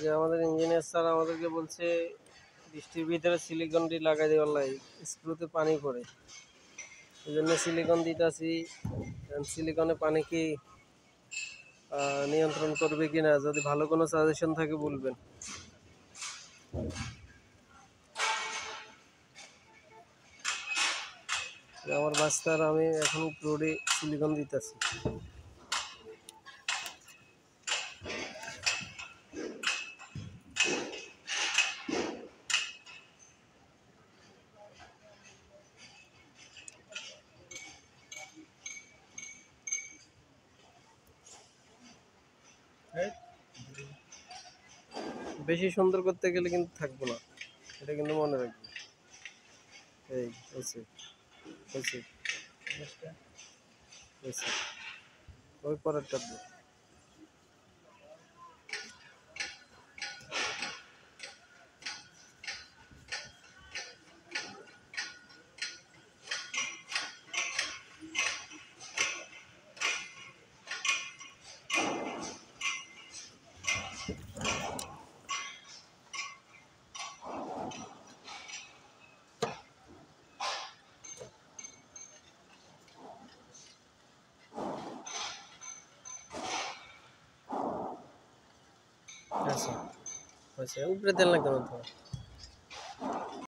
যে আমাদের engineer sir আমাদেরকে বলছে বৃষ্টির ভিতরে সিলিকনটি লাগাই দেওয়ার লাগে, স্ক্রুতে পানি পড়ে, এই জন্য সিলিকন দিতেছি। সিলিকনে পানি কি নিয়ন্ত্রণ করবে কিনা, যদি ভালো কোনো সাজেশন থাকে বলবেন। আমার বাস্তার আমি এখন পুরোটি সিলিকন দিতেছি। বেশি সুন্দর করতে গেলে কিন্তু থাকবো না, এটা কিন্তু মনে রাখবে। এই হয়েছে হয়েছে হয়েছে, ওই পরেরটা দিয়ে। আচ্ছা হয়েছে, উপরে তেল লাগবে না তো।